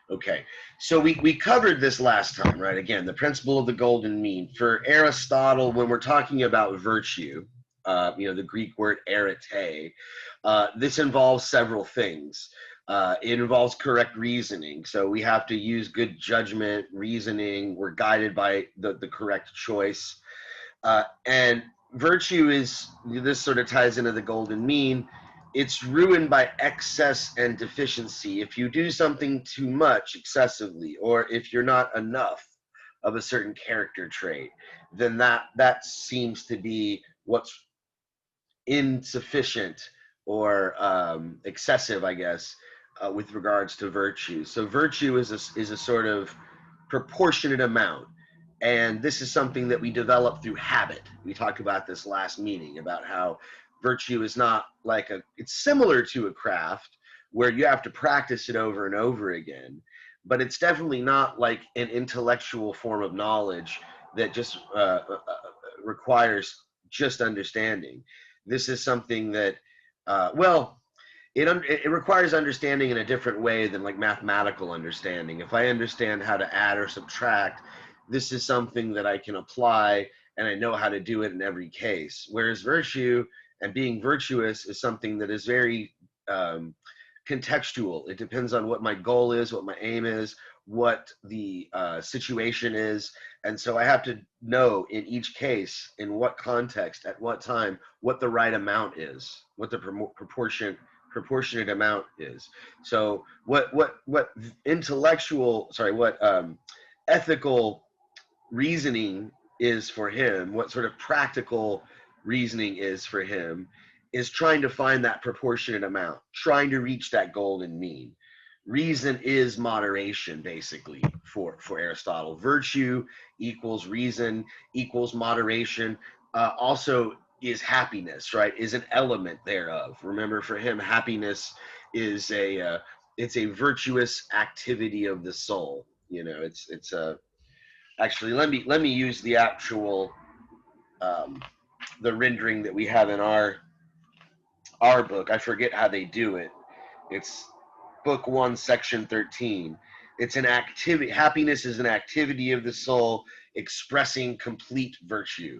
Okay, so we covered this last time, right? Again, the principle of the golden mean. For Aristotle, when we're talking about virtue, the Greek word arete, this involves several things. It involves correct reasoning. So we have to use good judgment, reasoning. We're guided by the correct choice. And virtue is, this sort of ties into the golden mean. It's ruined by excess and deficiency. If you do something too much excessively, or if you're not enough of a certain character trait, then that seems to be what's insufficient or excessive, I guess, with regards to virtue. So virtue is a sort of proportionate amount. And this is something that we develop through habit. We talked about this last meeting about how virtue is not like it's similar to a craft where you have to practice it over and over again, but it's definitely not like an intellectual form of knowledge that just requires just understanding. This is something that, it requires understanding in a different way than like mathematical understanding. If I understand how to add or subtract, this is something that I can apply and I know how to do it in every case. Whereas virtue and being virtuous is something that is very contextual. It depends on what my goal is, what my aim is, what the situation is. And so I have to know in each case, in what context, at what time, what the right amount is, what the proportionate amount is. So what ethical reasoning is for him, what sort of practical reasoning is for him, is trying to find that proportionate amount, trying to reach that golden mean. Reason is moderation, basically, for Aristotle. Virtue equals reason equals moderation. Also is happiness, right? Is an element thereof. Remember, for him, happiness is it's a virtuous activity of the soul. It's a actually let me use the actual the rendering that we have in our book. I forget how they do it. It's book 1, section 13. It's an activity. Happiness is an activity of the soul expressing complete virtue,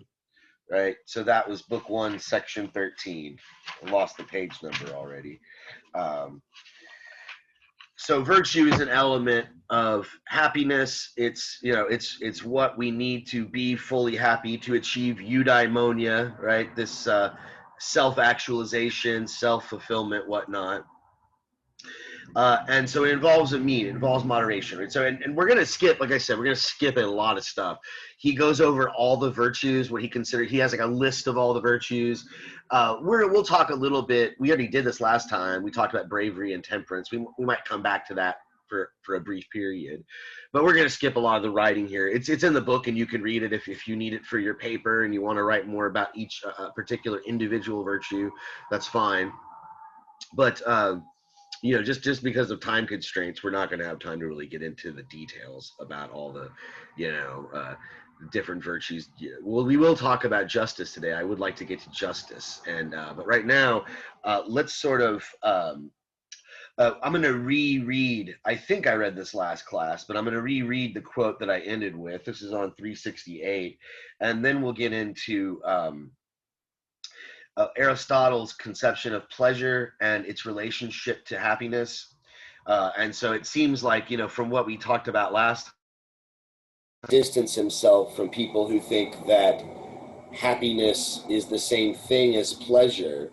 right? So that was book 1, section 13. I lost the page number already. So virtue is an element of happiness. It's what we need to be fully happy to achieve eudaimonia, right? This self-actualization, self-fulfillment, whatnot. And so it involves a mean, it involves moderation, right? So, and we're going to skip, like I said, we're going to skip a lot of stuff. He goes over all the virtues, what he considered, he has like a list of all the virtues. We'll talk a little bit, we already did this last time, we talked about bravery and temperance. We might come back to that for a brief period, but we're going to skip a lot of the writing here. It's in the book and you can read it if you need it for your paper and you want to write more about each particular individual virtue, that's fine. But, just because of time constraints, we're not going to have time to really get into the details about all the, different virtues. Well, we will talk about justice today. I would like to get to justice, but right now, let's sort of. I'm going to reread. I think I read this last class, but I'm going to reread the quote that I ended with. This is on 368, and then we'll get into. Aristotle's conception of pleasure and its relationship to happiness. And so it seems like, from what we talked about last, distance himself from people who think that happiness is the same thing as pleasure.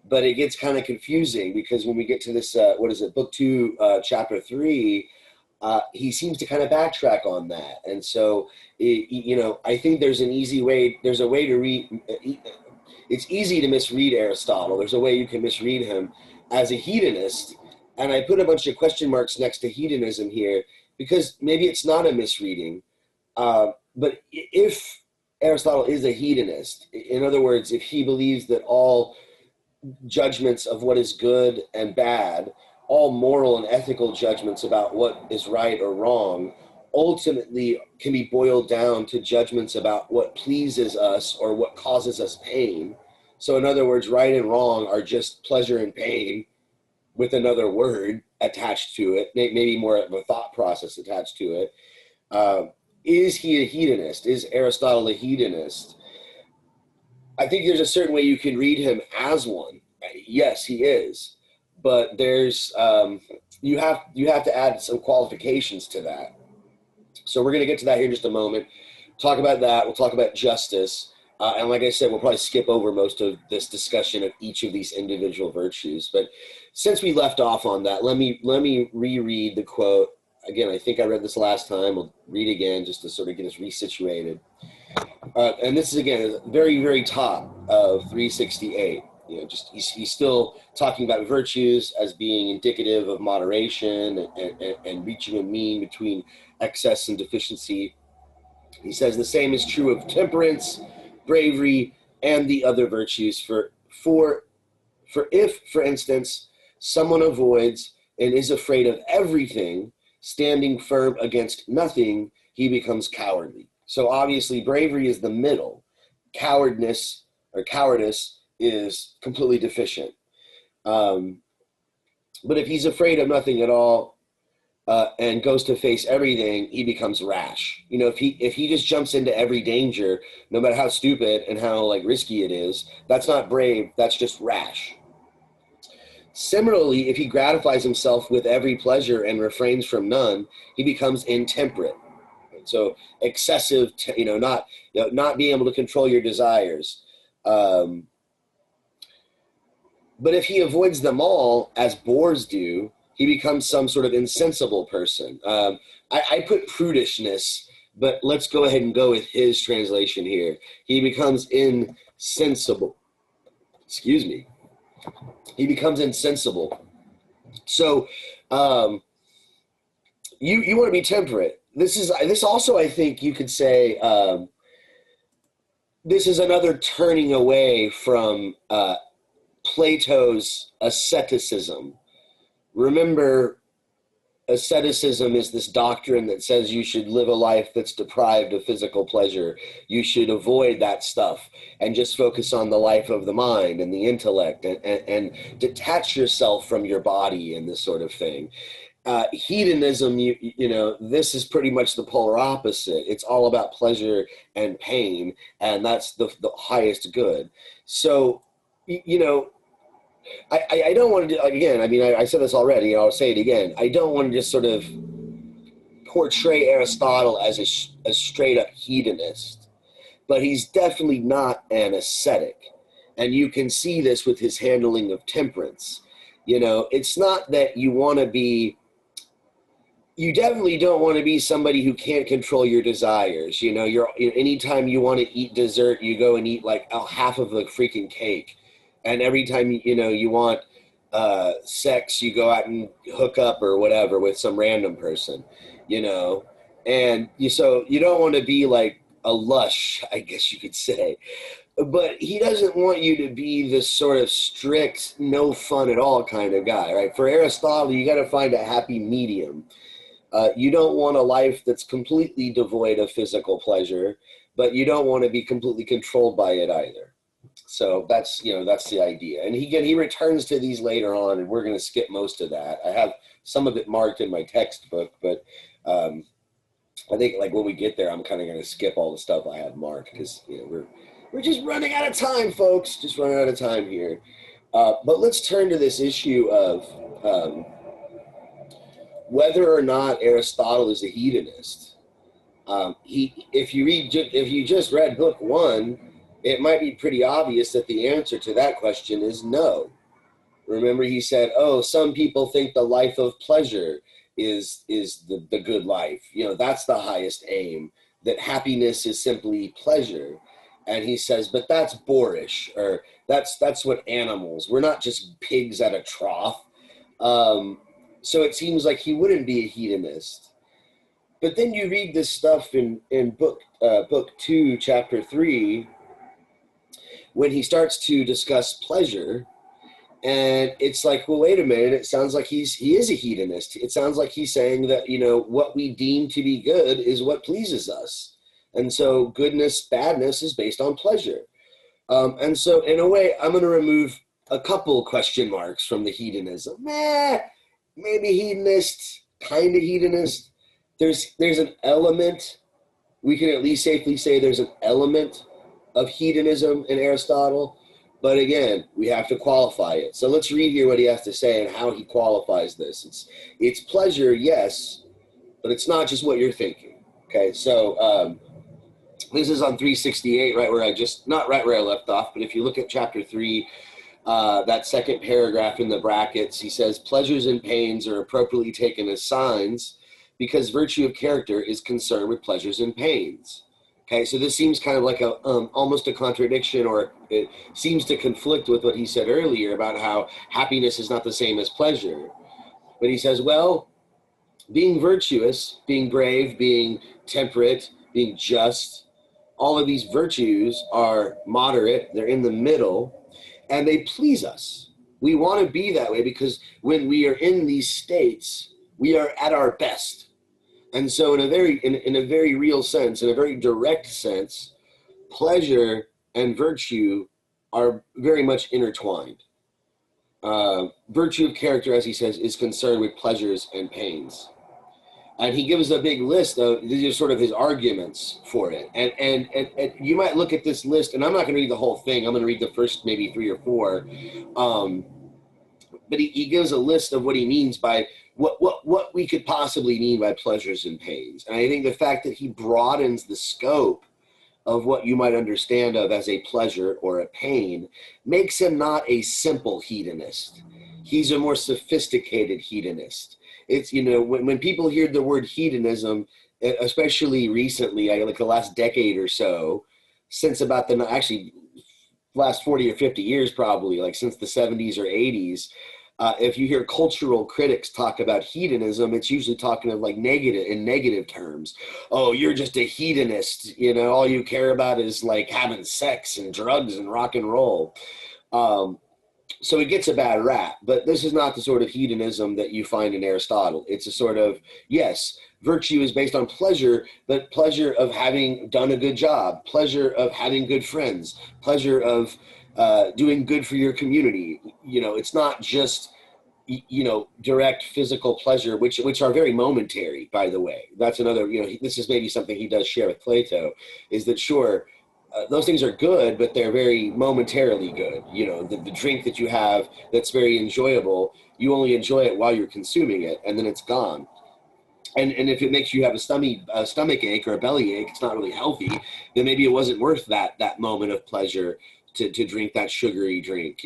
But it gets kind of confusing because when we get to this, book 2, chapter 3, he seems to kind of backtrack on that. And so, I think there's a way to read. It's easy to misread Aristotle. There's a way you can misread him as a hedonist. And I put a bunch of question marks next to hedonism here because maybe it's not a misreading. But if Aristotle is a hedonist, in other words, if he believes that all judgments of what is good and bad, all moral and ethical judgments about what is right or wrong, ultimately can be boiled down to judgments about what pleases us or what causes us pain. So in other words, right and wrong are just pleasure and pain with another word. attached to it, maybe more of a thought process attached to it. Is he a hedonist? Is Aristotle a hedonist? I think there's a certain way you can read him as one. Yes, he is, but there's you have to add some qualifications to that. So we're going to get to that here in just a moment. Talk about that. We'll talk about justice. And like I said, we'll probably skip over most of this discussion of each of these individual virtues. But since we left off on that, let me reread the quote. Again, I think I read this last time. We'll read again just to sort of get us resituated. And this is, again, very, very top of 368. You know, just he's still talking about virtues as being indicative of moderation and reaching a mean between excess and deficiency. He says the same is true of temperance, bravery, and the other virtues. For if, for instance, someone avoids and is afraid of everything, standing firm against nothing, he becomes cowardly. So obviously bravery is the middle. Cowardice is completely deficient. But if he's afraid of nothing at all and goes to face everything, he becomes rash. You know, if he just jumps into every danger, no matter how stupid and how like risky it is, that's not brave, that's just rash. Similarly, if he gratifies himself with every pleasure and refrains from none, he becomes intemperate. So excessive, not being able to control your desires. But if he avoids them all, as boors do, he becomes some sort of insensible person. I put prudishness, but let's go ahead and go with his translation here. He becomes insensible. Excuse me. He becomes insensible. So you want to be temperate. This also, I think you could say, this is another turning away from Plato's asceticism. Remember, asceticism is this doctrine that says you should live a life that's deprived of physical pleasure. You should avoid that stuff and just focus on the life of the mind and the intellect and detach yourself from your body and this sort of thing. Hedonism, this is pretty much the polar opposite. It's all about pleasure and pain, and that's the highest good. So, I don't want to do, again, I said this already, I'll say it again. I don't want to just sort of portray Aristotle as a straight up hedonist, but he's definitely not an ascetic. And you can see this with his handling of temperance. It's not that you definitely don't want to be somebody who can't control your desires. Anytime you want to eat dessert, you go and eat like half of the freaking cake. And every time, you want sex, you go out and hook up or whatever with some random person, and so you don't want to be like a lush, I guess you could say. But he doesn't want you to be this sort of strict, no fun at all kind of guy, right? For Aristotle, you got to find a happy medium. You don't want a life that's completely devoid of physical pleasure, but you don't want to be completely controlled by it either. So that's the idea. And he returns to these later on, and we're going to skip most of that. I have some of it marked in my textbook, but I think like when we get there, I'm kind of going to skip all the stuff I had marked because we're just running out of time, folks. Just running out of time here. But let's turn to this issue of whether or not Aristotle is a hedonist. If you just read book 1, it might be pretty obvious that the answer to that question is no. Remember, he said, some people think the life of pleasure is the good life. That's the highest aim, that happiness is simply pleasure. And he says, but that's boorish, or that's what animals, we're not just pigs at a trough. So it seems like he wouldn't be a hedonist. But then you read this stuff in book 2, chapter 3, when he starts to discuss pleasure, and it's like, well, wait a minute, it sounds like he is a hedonist. It sounds like he's saying that, what we deem to be good is what pleases us. And so goodness, badness is based on pleasure. And so in a way, I'm going to remove a couple question marks from the hedonism. maybe hedonist, kind of hedonist. There's an element, we can at least safely say there's an element of hedonism in Aristotle, but again, we have to qualify it. So let's read here what he has to say and how he qualifies this. It's pleasure, yes, but it's not just what you're thinking. Okay, so this is on 368, right where not right where I left off, but if you look at chapter 3, that second paragraph in the brackets, he says, pleasures and pains are appropriately taken as signs because virtue of character is concerned with pleasures and pains. Okay, so this seems kind of like almost a contradiction, or it seems to conflict with what he said earlier about how happiness is not the same as pleasure. But he says, well, being virtuous, being brave, being temperate, being just, all of these virtues are moderate, they're in the middle, and they please us. We want to be that way because when we are in these states, we are at our best. And so in a very real sense, in a very direct sense, pleasure and virtue are very much intertwined. Virtue of character, as he says, is concerned with pleasures and pains. And he gives a big list of, these are sort of his arguments for it. And you might look at this list, and I'm not going to read the whole thing. I'm going to read the first maybe 3 or 4. But he gives a list of what he means by what we could possibly mean by pleasures and pains. And I think the fact that he broadens the scope of what you might understand of as a pleasure or a pain makes him not a simple hedonist. He's a more sophisticated hedonist. It's, when people hear the word hedonism, especially recently, like the last decade or so, since about the last 40 or 50 years probably, like since the 70s or 80s, if you hear cultural critics talk about hedonism, it's usually talking of like negative terms. Oh, you're just a hedonist. All you care about is like having sex and drugs and rock and roll. So it gets a bad rap, but this is not the sort of hedonism that you find in Aristotle. It's a sort of, yes, virtue is based on pleasure, but pleasure of having done a good job, pleasure of having good friends, pleasure of doing good for your community. It's not just, direct physical pleasure, which are very momentary, by the way. That's another, this is maybe something he does share with Plato, is that sure, those things are good, but they're very momentarily good. The drink that you have that's very enjoyable, you only enjoy it while you're consuming it, and then it's gone. And if it makes you have a stomach ache or a belly ache, it's not really healthy, then maybe it wasn't worth that moment of pleasure to drink that sugary drink,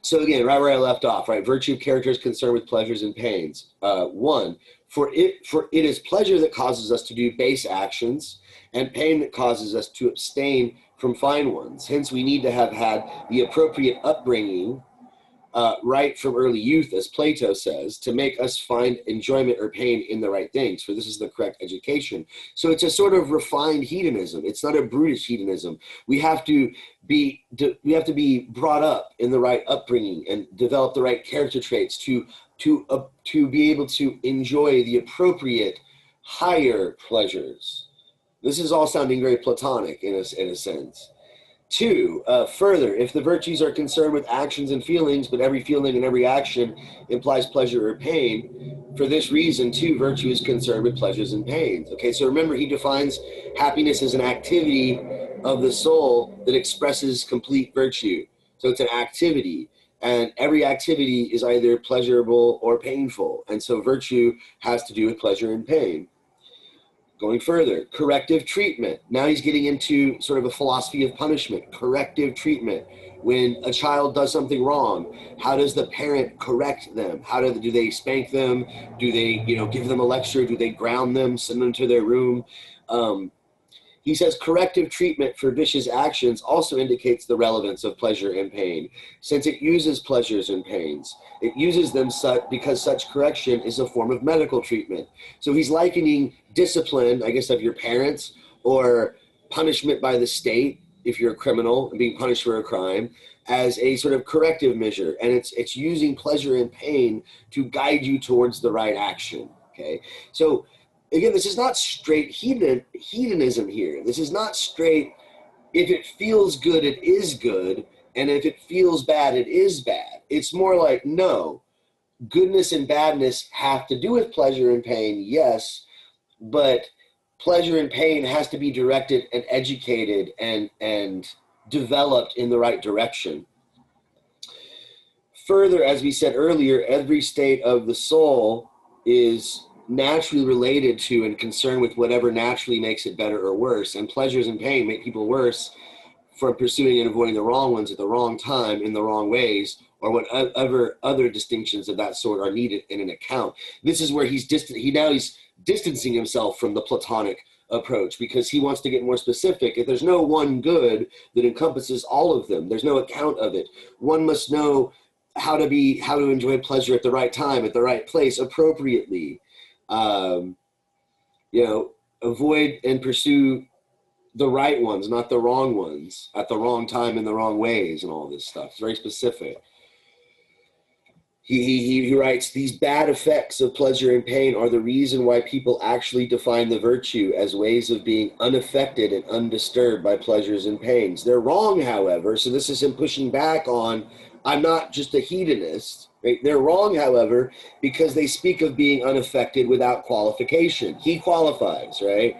So again, right where I left off, right? Virtue of character is concerned with pleasures and pains. 1, for it is pleasure that causes us to do base actions, and pain that causes us to abstain from fine ones. Hence, we need to have had the appropriate upbringing, right from early youth, as Plato says, to make us find enjoyment or pain in the right things, for this is the correct education. So it's a sort of refined hedonism. It's not a brutish hedonism. We have to be brought up in the right upbringing and develop the right character traits to be able to enjoy the appropriate higher pleasures. This is all sounding very Platonic in a sense. 2, further, if the virtues are concerned with actions and feelings, but every feeling and every action implies pleasure or pain, for this reason, too, virtue is concerned with pleasures and pains. Okay, so remember, he defines happiness as an activity of the soul that expresses complete virtue. So it's an activity, and every activity is either pleasurable or painful. And so virtue has to do with pleasure and pain. Going further, corrective treatment. Now he's getting into sort of a philosophy of punishment, corrective treatment. When a child does something wrong, how does the parent correct them? How do they spank them? Do they, give them a lecture? Do they ground them, send them to their room? He says corrective treatment for vicious actions also indicates the relevance of pleasure and pain, since it uses pleasures and pains. It uses them because such correction is a form of medical treatment. So he's likening discipline, I guess, of your parents, or punishment by the state, if you're a criminal and being punished for a crime, as a sort of corrective measure. And it's using pleasure and pain to guide you towards the right action, okay? So again, this is not straight hedonism here. This is not straight, if it feels good, it is good. And if it feels bad, it is bad. It's more like, no, goodness and badness have to do with pleasure and pain, yes, but pleasure and pain has to be directed and educated and developed in the right direction. Further, as we said earlier, every state of the soul is naturally related to and concerned with whatever naturally makes it better or worse. And pleasures and pain make people worse for pursuing and avoiding the wrong ones at the wrong time in the wrong ways, or whatever other distinctions of that sort are needed in an account. This is where he's distancing himself from the Platonic approach, because he wants to get more specific. If there's no one good that encompasses all of them, there's no account of it. One must know how to enjoy pleasure at the right time, at the right place, appropriately. Avoid and pursue the right ones, not the wrong ones, at the wrong time in the wrong ways, and all this stuff. It's very specific. He writes, these bad effects of pleasure and pain are the reason why people actually define the virtue as ways of being unaffected and undisturbed by pleasures and pains. They're wrong, however, so this is him pushing back on, I'm not just a hedonist, right? They're wrong, however, because they speak of being unaffected without qualification. He qualifies, right?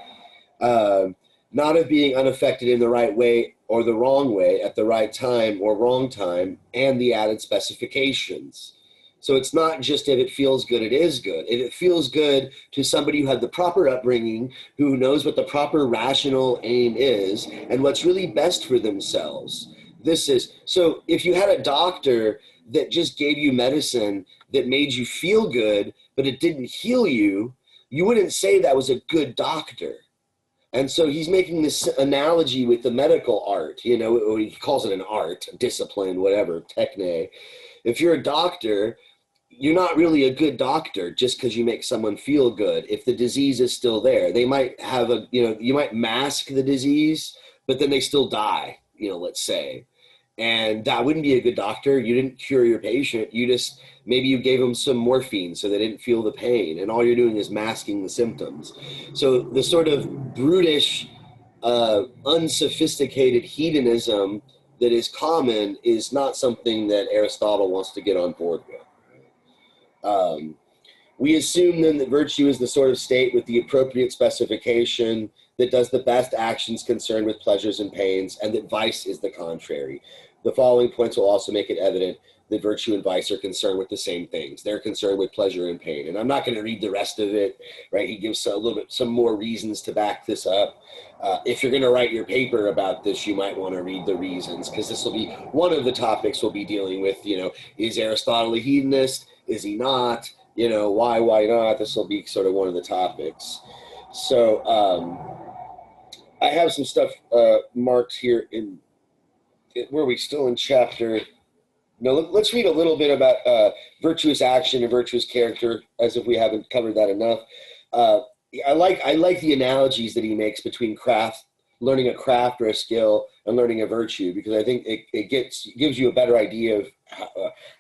Not of being unaffected in the right way or the wrong way at the right time or wrong time, and the added specifications. So it's not just if it feels good, it is good. If it feels good to somebody who had the proper upbringing, who knows what the proper rational aim is and what's really best for themselves. So if you had a doctor that just gave you medicine that made you feel good, but it didn't heal you, you wouldn't say that was a good doctor. And so he's making this analogy with the medical art, or he calls it an art, discipline, whatever, techne. If you're a doctor, you're not really a good doctor just because you make someone feel good. If the disease is still there, they might have you might mask the disease, but then they still die, let's say. And that wouldn't be a good doctor. You didn't cure your patient. Maybe you gave them some morphine so they didn't feel the pain. And all you're doing is masking the symptoms. So the sort of brutish, unsophisticated hedonism that is common is not something that Aristotle wants to get on board with. We assume then that virtue is the sort of state with the appropriate specification that does the best actions concerned with pleasures and pains, and that vice is the contrary. The following points will also make it evident that virtue and vice are concerned with the same things. They're concerned with pleasure and pain. And I'm not going to read the rest of it, right? He gives some more reasons to back this up. If you're going to write your paper about this, you might want to read the reasons, because this will be one of the topics we'll be dealing with. Is Aristotle a hedonist? Is he not? Why not? This will be sort of one of the topics. So I have some stuff marked here were we still in chapter? No, let's read a little bit about virtuous action and virtuous character, as if we haven't covered that enough. I like the analogies that he makes between learning a craft or a skill, and learning a virtue, because I think it gives you a better idea of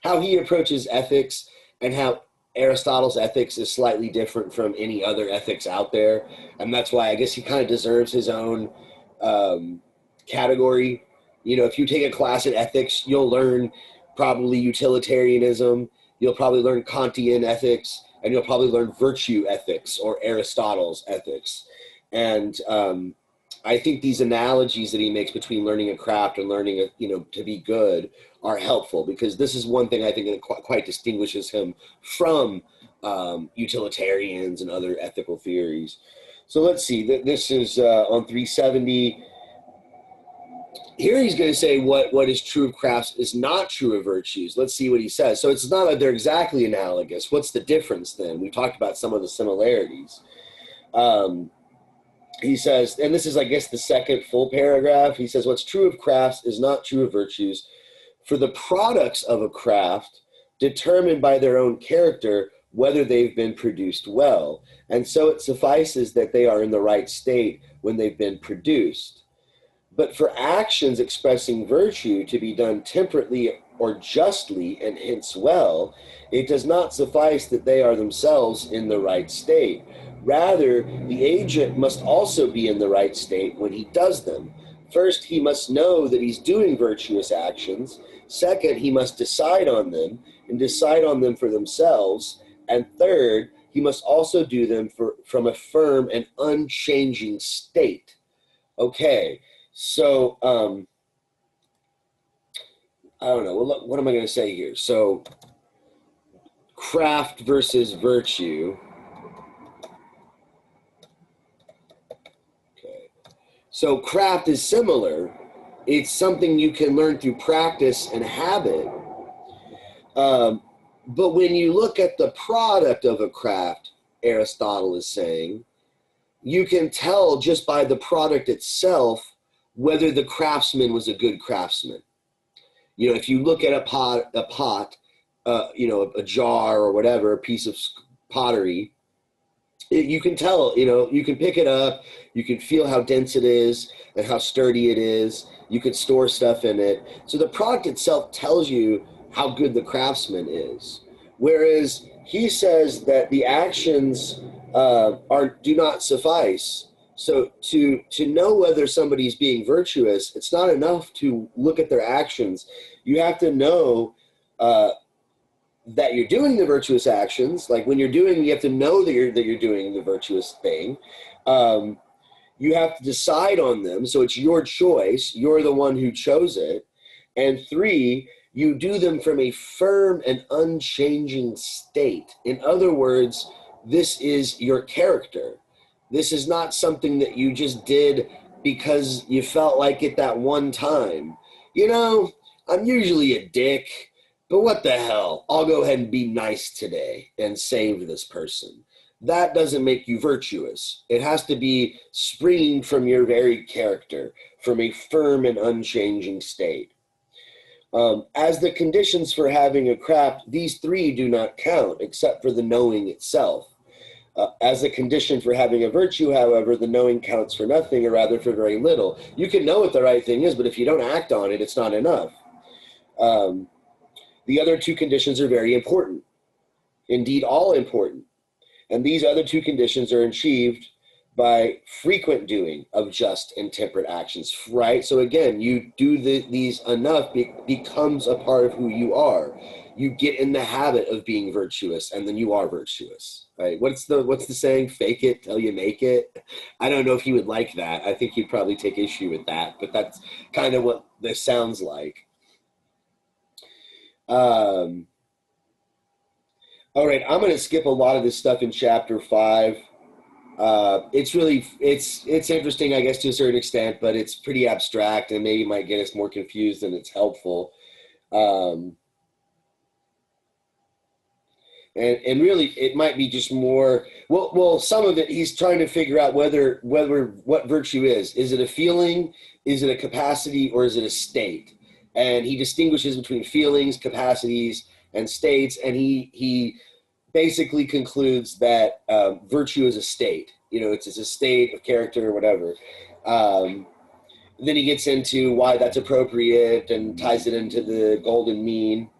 how he approaches ethics, and how Aristotle's ethics is slightly different from any other ethics out there. And that's why I guess he kind of deserves his own category. If you take a class in ethics, you'll learn probably utilitarianism, you'll probably learn Kantian ethics, and you'll probably learn virtue ethics or Aristotle's ethics. And I think these analogies that he makes between learning a craft and learning, to be good are helpful, because this is one thing I think that quite distinguishes him from utilitarians and other ethical theories. So let's see, this is on 370. Here he's going to say what is true of crafts is not true of virtues. Let's see what he says. So it's not that they're exactly analogous. What's the difference then? We talked about some of the similarities. He says, and this is, I guess, the second full paragraph. He says, what's true of crafts is not true of virtues. For the products of a craft determined by their own character whether they've been produced well. And so it suffices that they are in the right state when they've been produced. But for actions expressing virtue to be done temperately or justly, and hence well, it does not suffice that they are themselves in the right state. Rather, the agent must also be in the right state when he does them. First, he must know that he's doing virtuous actions. Second, he must decide on them and decide on them for themselves. And third, he must also do them from a firm and unchanging state. Okay, so I don't know. What am I going to say here? So craft versus virtue. Okay. So craft is similar. It's something you can learn through practice and habit. But when you look at the product of a craft, Aristotle is saying, you can tell just by the product itself whether the craftsman was a good craftsman. You know, if you look at a pot, you know, a jar or whatever, a piece of pottery, you can tell, you know, you can pick it up, you can feel how dense it is and how sturdy it is. You can store stuff in it. So the product itself tells you how good the craftsman is. Whereas he says that the actions do not suffice. So to know whether somebody's being virtuous, it's not enough to look at their actions. You have to know that you're doing the virtuous actions. Like when you have to know that you're doing the virtuous thing. You have to decide on them. So it's your choice. You're the one who chose it. And 3, you do them from a firm and unchanging state. In other words, this is your character. This is not something that you just did because you felt like it that one time. You know, I'm usually a dick, but what the hell? I'll go ahead and be nice today and save this person. That doesn't make you virtuous. It has to be springing from your very character, from a firm and unchanging state. As the conditions for having a craft, these 3 do not count except for the knowing itself. As a condition for having a virtue, however, the knowing counts for nothing, or rather for very little. You can know what the right thing is, but if you don't act on it, it's not enough. The other 2 conditions are very important, indeed all important. And these other 2 conditions are achieved by frequent doing of just and temperate actions, right? So again, you do these enough, becomes a part of who you are. You get in the habit of being virtuous, and then you are virtuous, right? What's the saying? Fake it till you make it. I don't know if he would like that. I think he'd probably take issue with that, but that's kind of what this sounds like. All right, I'm going to skip a lot of this stuff in chapter 5. It's interesting, I guess, to a certain extent, but it's pretty abstract and maybe might get us more confused than it's helpful. And really, it might be just more. Well, some of it he's trying to figure out whether what virtue is. Is it a feeling? Is it a capacity? Or is it a state? And he distinguishes between feelings, capacities, and states. And he basically concludes that virtue is a state. You know, it's a state of character or whatever. Then he gets into why that's appropriate and ties it into the golden mean.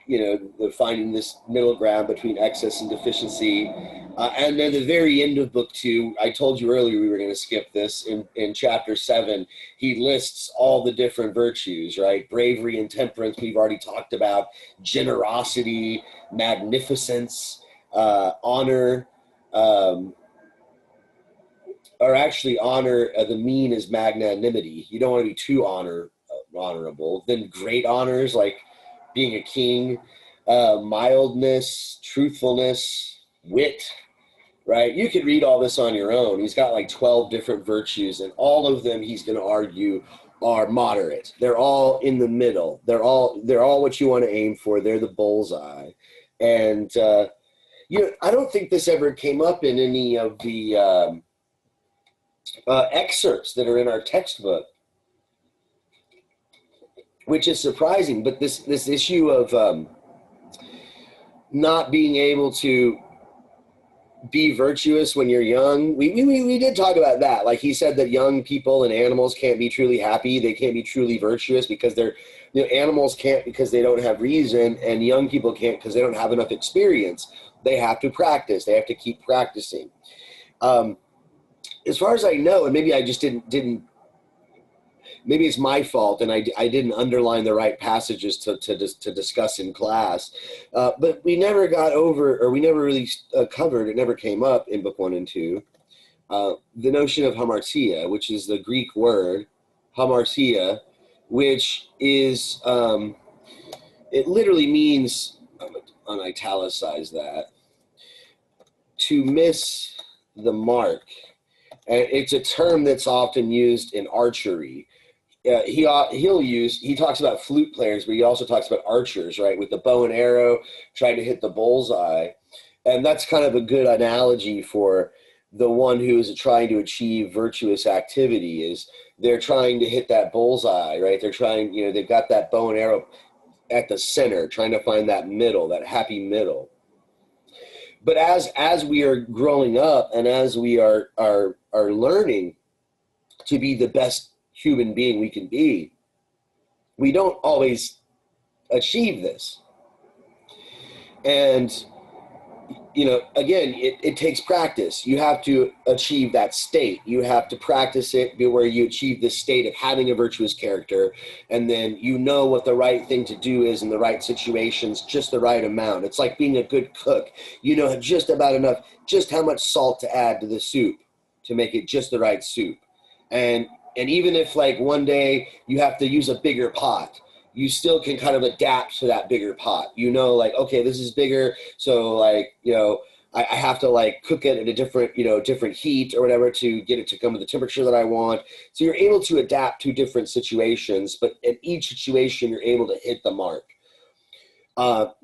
You know, finding this middle ground between excess and deficiency. And then the very end of book 2, I told you earlier we were going to skip this. In chapter 7, he lists all the different virtues, right? Bravery and temperance, we've already talked about. Generosity, magnificence, honor, or actually honor, the mean is magnanimity. You don't want to be too honorable. Then great honors, like being a king, mildness, truthfulness, wit, right? You could read all this on your own. He's got like 12 different virtues, and all of them he's going to argue are moderate. They're all in the middle. They're all what you want to aim for. They're the bullseye. And you know, I don't think this ever came up in any of the excerpts that are in our textbook, which is surprising. But this issue of not being able to be virtuous when you're young, we did talk about that. Like he said that young people and animals can't be truly happy. They can't be truly virtuous because they're, you know, animals can't because they don't have reason, and young people can't because they don't have enough experience. They have to practice. They have to keep practicing. As far as I know, and maybe I just didn't maybe it's my fault, and I didn't underline the right passages to discuss in class. But we never got over, or we never really covered, it never came up in book 1 and 2, the notion of hamartia, which is the Greek word hamartia, which is, it literally means, I'm gonna italicize that, to miss the mark. And it's a term that's often used in archery. He talks about flute players, but he also talks about archers, right, with the bow and arrow trying to hit the bullseye. And that's kind of a good analogy for the one who is trying to achieve virtuous activity. Is they're trying to hit that bullseye, right? They're trying, they've got that bow and arrow at the center, trying to find that middle, that happy middle. But as we are growing up, and as we are learning to be the best human being we can be, we don't always achieve this. And again, it takes practice. You have to achieve that state. You have to practice it where you achieve this state of having a virtuous character, and then what the right thing to do is in the right situations, just the right amount. It's like being a good cook. Just about enough, just how much salt to add to the soup to make it just the right soup. And even if like one day you have to use a bigger pot, you still can kind of adapt to that bigger pot. Okay, this is bigger, so I have to cook it at a different heat or whatever to get it to come to the temperature that I want. So you're able to adapt to different situations, but in each situation you're able to hit the mark.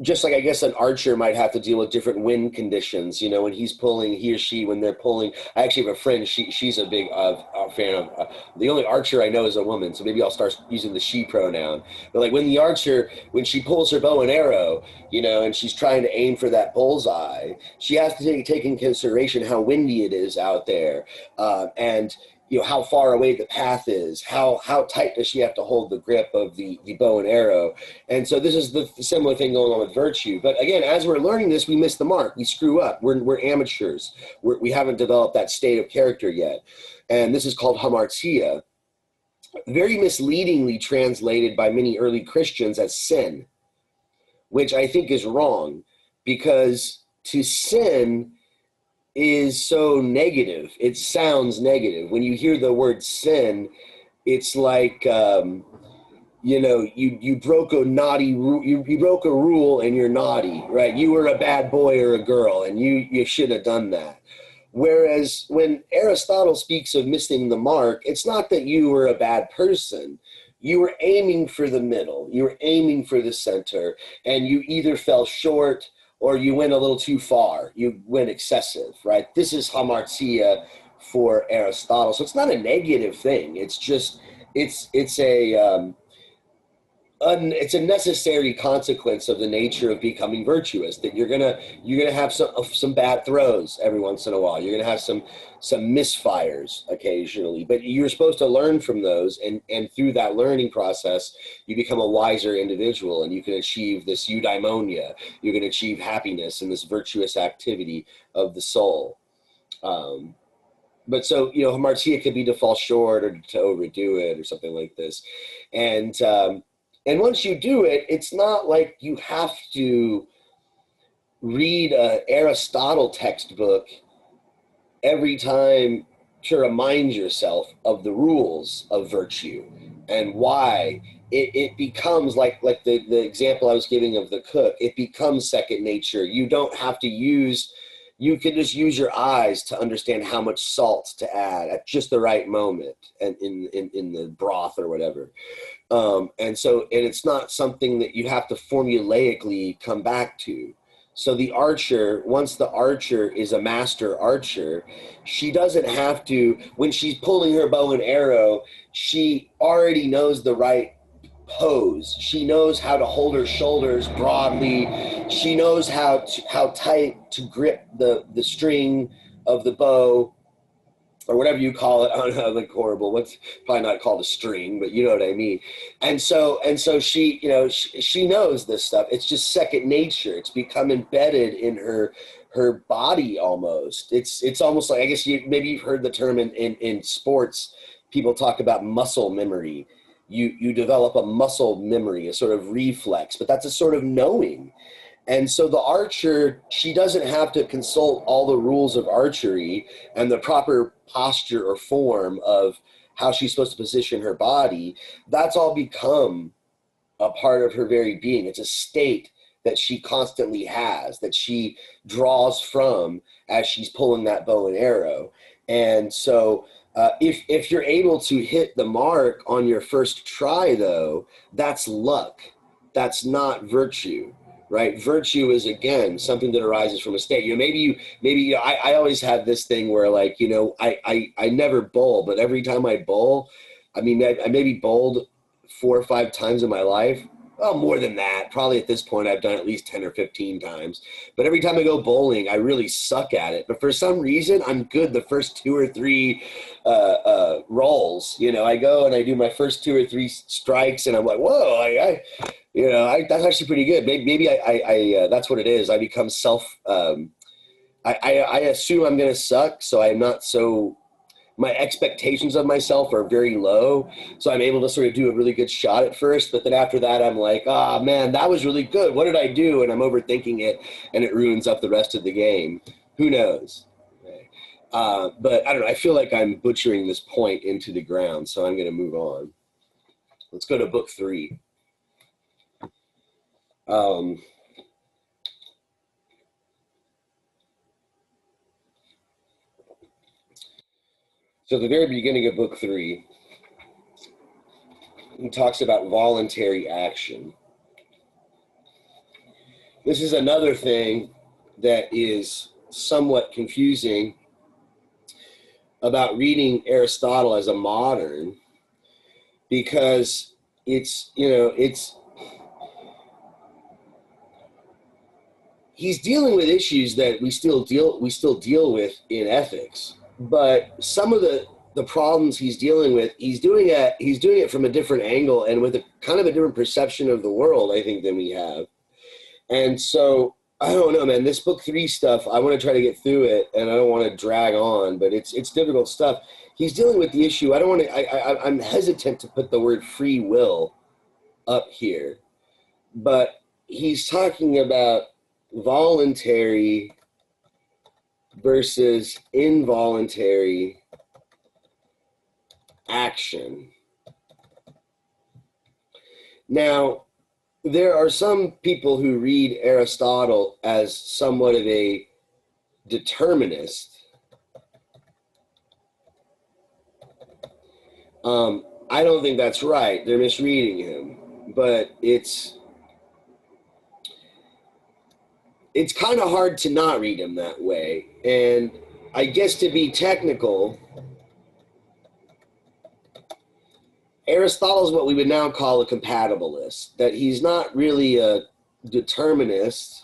Just like I guess an archer might have to deal with different wind conditions, when he or she, when they're pulling. I actually have a friend, she's a big fan of, the only archer I know is a woman, so maybe I'll start using the she pronoun. But like when she pulls her bow and arrow, and she's trying to aim for that bullseye, she has to take in consideration how windy it is out there, and how far away the path is, how tight does she have to hold the grip of the bow and arrow. And so this is the similar thing going on with virtue. But again, as we're learning this, we miss the mark. We screw up. We're amateurs. We haven't developed that state of character yet. And this is called hamartia, very misleadingly translated by many early Christians as sin, which I think is wrong, because to sin is so negative. It sounds negative. When you hear the word sin, it's like, you broke a naughty rule. You broke a rule and you're naughty, right? You were a bad boy or a girl and you shouldn't have done that. Whereas when Aristotle speaks of missing the mark, it's not that you were a bad person. You were aiming for the middle. You were aiming for the center, and you either fell short or you went a little too far. You went excessive, right? This is hamartia for Aristotle. So it's not a negative thing. It's just, it's a necessary consequence of the nature of becoming virtuous, that you're gonna have some bad throws every once in a while. You're gonna have some misfires occasionally, but you're supposed to learn from those, and through that learning process, you become a wiser individual, and you can achieve this eudaimonia. You can achieve happiness in this virtuous activity of the soul. But so, hamartia could be to fall short or to overdo it or something like this. And once you do it, it's not like you have to read an Aristotle textbook every time to remind yourself of the rules of virtue and why. It becomes like the example I was giving of the cook. It becomes second nature. You don't have to you can just use your eyes to understand how much salt to add at just the right moment and in the broth or whatever. And it's not something that you have to formulaically come back to. So the archer, once the archer is a master archer, she doesn't have to, when she's pulling her bow and arrow, she already knows the right pose. She knows how to hold her shoulders broadly. She knows how tight to grip the string of the bow, or whatever you call it. I don't know, like horrible. What's probably not called a string, but you know what I mean. And so she, she knows this stuff. It's just second nature. It's become embedded in her body almost. It's almost like, I guess maybe you've heard the term in sports, people talk about muscle memory. You develop a muscle memory, a sort of reflex, but that's a sort of knowing. And so the archer, she doesn't have to consult all the rules of archery and the proper posture or form of how she's supposed to position her body. That's all become a part of her very being. It's a state that she constantly has, that she draws from as she's pulling that bow and arrow. And so if you're able to hit the mark on your first try, though, that's luck. That's not virtue, right? Virtue is, again, something that arises from a state. I always have this thing where, like, I never bowl, but every time I bowl, I maybe bowled 4 or 5 times in my life. Well, more than that. Probably at this point, I've done at least 10 or 15 times. But every time I go bowling, I really suck at it. But for some reason, I'm good the first 2 or 3 rolls. I go and I do my first 2 or 3 strikes, and I'm like, whoa, that's actually pretty good. Maybe I that's what it is. I become I assume I'm going to suck, so I'm not so. My expectations of myself are very low, so I'm able to sort of do a really good shot at first, but then after that I'm like, oh man, that was really good. What did I do? And I'm overthinking it, and it ruins up the rest of the game. Who knows? But I don't know. I feel like I'm butchering this point into the ground, so I'm going to move on. Let's go to book 3. So at the very beginning of book 3, he talks about voluntary action. This is another thing that is somewhat confusing about reading Aristotle as a modern, because he's dealing with issues that we still deal with in ethics. But some of the problems he's dealing with, he's doing it from a different angle and with a kind of a different perception of the world, I think, than we have. And so I don't know, man. This book 3 stuff, I want to try to get through it, and I don't want to drag on, but it's difficult stuff. He's dealing with the issue. I'm hesitant to put the word free will up here, but he's talking about voluntary versus involuntary action. Now, there are some people who read Aristotle as somewhat of a determinist. I don't think that's right. They're misreading him, but it's kind of hard to not read him that way. And I guess, to be technical, Aristotle is what we would now call a compatibilist, that he's not really a determinist,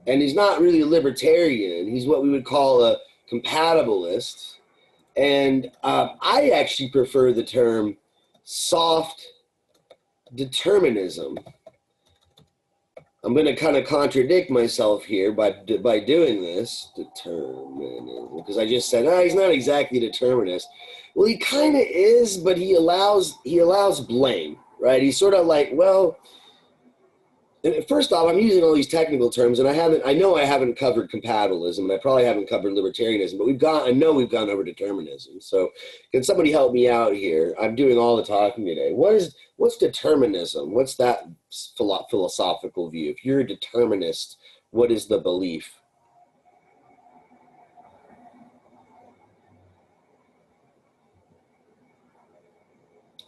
and he's not really a libertarian. He's what we would call a compatibilist. And I actually prefer the term soft determinism. I'm going to kind of contradict myself here by doing this. Determinism, because I just said, he's not exactly determinist. Well, he kind of is, but he allows blame, right? He's sort of like, well, first off, I'm using all these technical terms, and I know I haven't covered compatibilism, and I probably haven't covered libertarianism, but I know we've gone over determinism. So can somebody help me out here? I'm doing all the talking today. What's determinism? What's that philosophical view? If you're a determinist, what is the belief?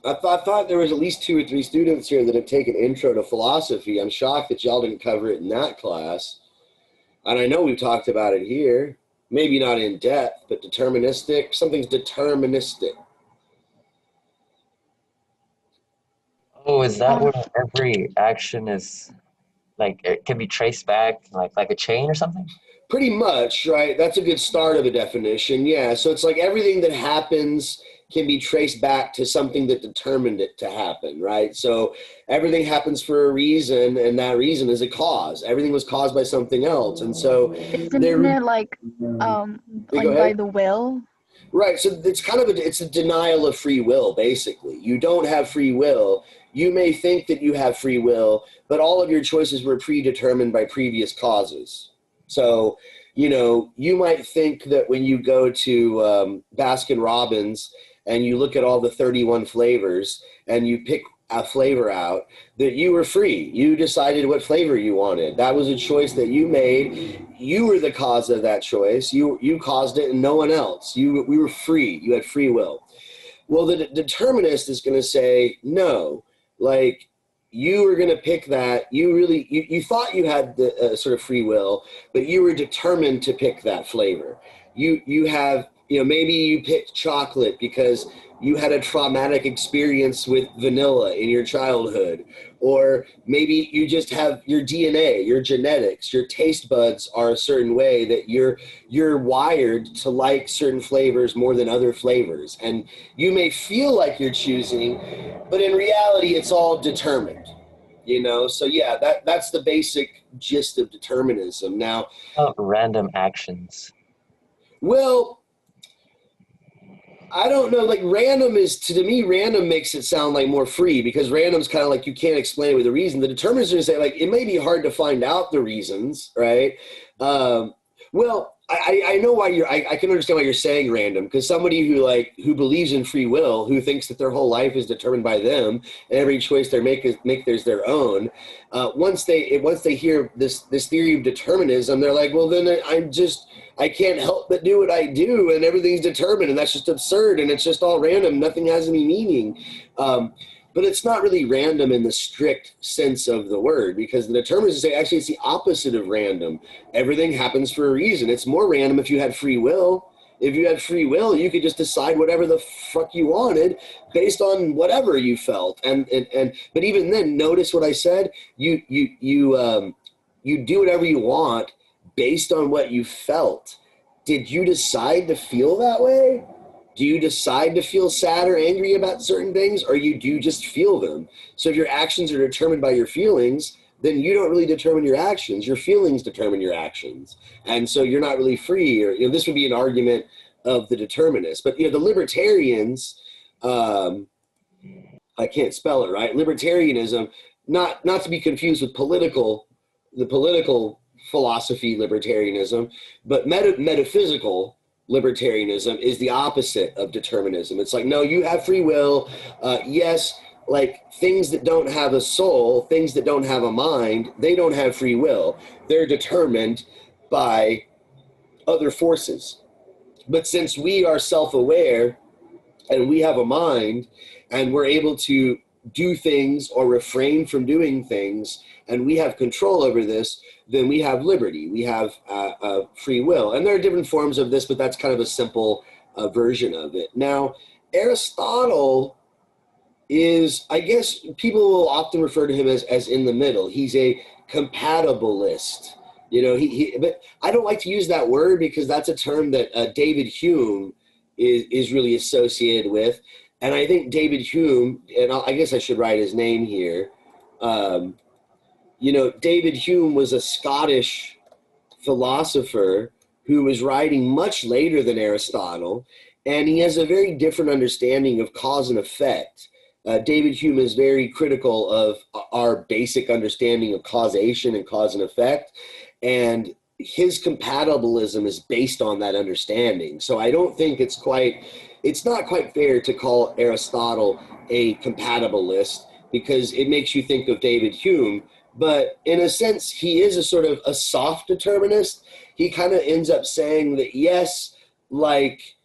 I thought there was at least 2 or 3 students here that have taken intro to philosophy. I'm shocked that y'all didn't cover it in that class. And I know we've talked about it here. Maybe not in depth, but deterministic. Something's deterministic. Oh, is that where every action is, like, it can be traced back like a chain or something? Pretty much, right? That's a good start of a definition. Yeah. So it's like everything that happens can be traced back to something that determined it to happen, right? So everything happens for a reason, and that reason is a cause. Everything was caused by something else. And so Isn't there, it go like by ahead. the will? Right. So it's kind of it's a denial of free will, basically. You don't have free will. You may think that you have free will, but all of your choices were predetermined by previous causes. So, you might think that when you go to Baskin Robbins and you look at all the 31 flavors and you pick a flavor out, that you were free. You decided what flavor you wanted. That was a choice that you made. You were the cause of that choice. You caused it and no one else. We were free. You had free will. Well, the determinist is going to say, no, like you were going to pick that. You thought you had the sort of free will, but you were determined to pick that flavor. You have, maybe you picked chocolate because you had a traumatic experience with vanilla in your childhood, or maybe you just have your DNA, your genetics, your taste buds are a certain way that you're wired to like certain flavors more than other flavors. And you may feel like you're choosing, but in reality, it's all determined, So yeah, that's the basic gist of determinism. Now, Random actions. well, I don't know, like random to me, random makes it sound like more free, because random's kind of like you can't explain it with a reason. The determinants are going to say, like, it may be hard to find out the reasons, right? Well, I know why I can understand why you're saying random, because somebody who believes in free will, who thinks that their whole life is determined by them and every choice they make there's their own. Once they hear this theory of determinism, they're like, well, then I can't help but do what I do, and everything's determined, and that's just absurd, and it's just all random. Nothing has any meaning. But it's not really random in the strict sense of the word, because the determinists say, actually, it's the opposite of random. Everything happens for a reason. It's more random if you had free will. If you had free will, you could just decide whatever the fuck you wanted based on whatever you felt. But even then, notice what I said. You do whatever you want based on what you felt. Did you decide to feel that way? Do you decide to feel sad or angry about certain things, or do you just feel them? So if your actions are determined by your feelings, then you don't really determine your actions. Your feelings determine your actions. And so you're not really free. Or this would be an argument of the determinists. But the libertarians, I can't spell it right. Libertarianism, not to be confused with the political philosophy libertarianism, but metaphysical libertarianism is the opposite of determinism. It's like, no, you have free will. Yes, like things that don't have a soul, things that don't have a mind, they don't have free will. They're determined by other forces. But since we are self-aware and we have a mind and we're able to do things or refrain from doing things, and we have control over this, then we have liberty. We have free will. And there are different forms of this, but that's kind of a simple version of it. Now, Aristotle is, I guess people will often refer to him as in the middle. He's a compatibilist. But I don't like to use that word, because that's a term that David Hume is really associated with. And I think David Hume, and I guess I should write his name here. David Hume was a Scottish philosopher who was writing much later than Aristotle, and he has a very different understanding of cause and effect. David Hume is very critical of our basic understanding of causation and cause and effect, and his compatibilism is based on that understanding. So I don't think it's not quite fair to call Aristotle a compatibilist, because it makes you think of David Hume. But in a sense, he is a sort of a soft determinist. He kind of ends up saying that, yes, like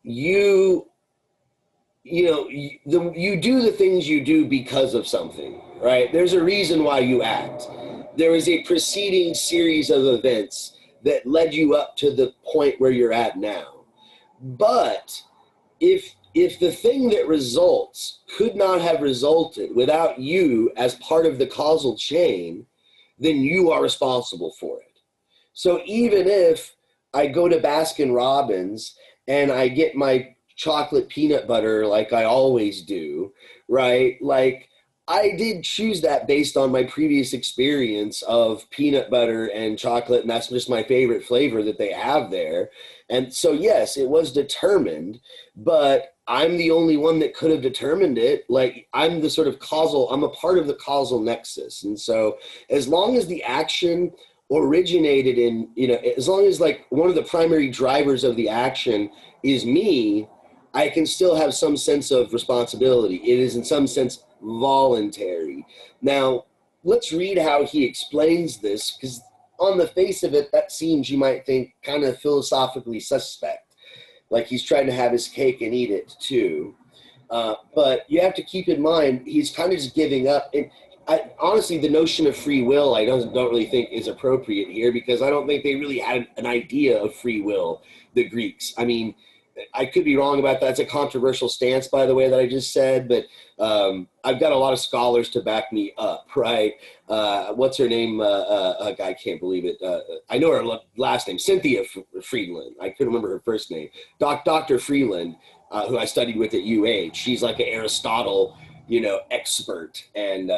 you do the things you do because of something, right? There's a reason why you act. There is a preceding series of events that led you up to the point where you're at now. But if the thing that results could not have resulted without you as part of the causal chain, then you are responsible for it. So even if I go to Baskin Robbins and I get my chocolate peanut butter like I always do, right? Like, I did choose that based on my previous experience of peanut butter and chocolate, and that's just my favorite flavor that they have there. And so, yes, it was determined, but I'm the only one that could have determined it. Like, I'm the sort of causal, I'm a part of the causal nexus. And so, as long as the action originated in, as long as like one of the primary drivers of the action is me, I can still have some sense of responsibility. It is in some sense voluntary. Now, let's read how he explains this, because on the face of it, that seems, you might think, kind of philosophically suspect. Like he's trying to have his cake and eat it too. But you have to keep in mind, he's kind of just giving up. And honestly, the notion of free will, I don't really think is appropriate here, because I don't think they really had an idea of free will, the Greeks. I mean, I could be wrong about that. It's a controversial stance, by the way, that I just said, but I've got a lot of scholars to back me up, right? What's her name? I can't believe it. I know her last name, Cynthia Friedland. I couldn't remember her first name. Dr. Friedland, who I studied with at UH. She's like an Aristotle, expert. And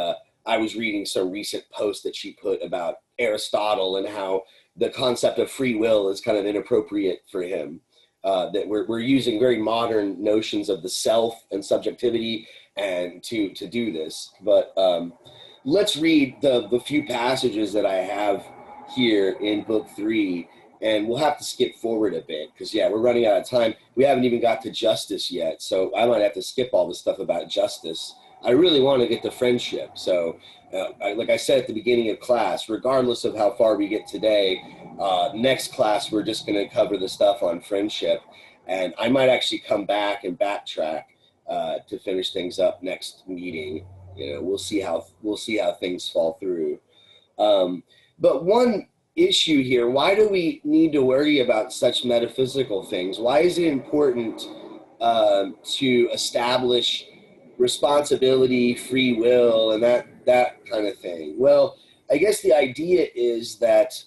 I was reading some recent post that she put about Aristotle and how the concept of free will is kind of inappropriate for him. That we're using very modern notions of the self and subjectivity and to do this. But let's read the few passages that I have here in book 3, and we'll have to skip forward a bit because, yeah, we're running out of time. We haven't even got to justice yet, so I might have to skip all the stuff about justice. I really want to get to friendship. So like I said at the beginning of class, regardless of how far we get today, next class we're just going to cover the stuff on friendship, and I might actually come back and backtrack to finish things up next meeting. We'll see how things fall through. But one issue here, why do we need to worry about such metaphysical things? Why is it important to establish responsibility, free will, and that kind of thing? Well, I guess the idea is that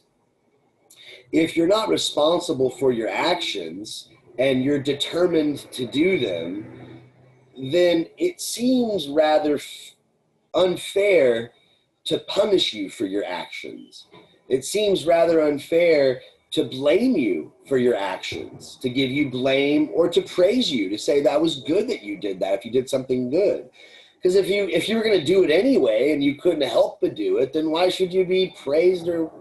if you're not responsible for your actions and you're determined to do them, then it seems rather unfair to punish you for your actions. It seems rather unfair to blame you for your actions, to give you blame, or to praise you, to say that was good that you did that if you did something good. Because if you were going to do it anyway and you couldn't help but do it, then why should you be praised or,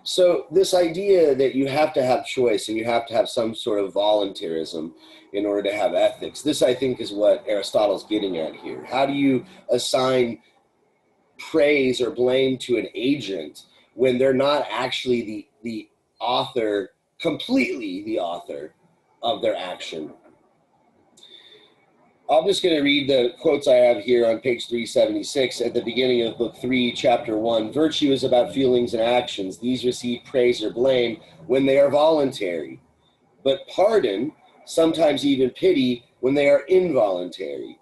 So this idea that you have to have choice and you have to have some sort of voluntarism in order to have ethics, this I think is what Aristotle's getting at here. How do you assign praise or blame to an agent when they're not actually the author, completely the author of their action? I'm just going to read the quotes I have here on page 376 at the beginning of book 3, chapter 1. Virtue is about feelings and actions. These receive praise or blame when they are voluntary, but pardon, sometimes even pity, when they are involuntary.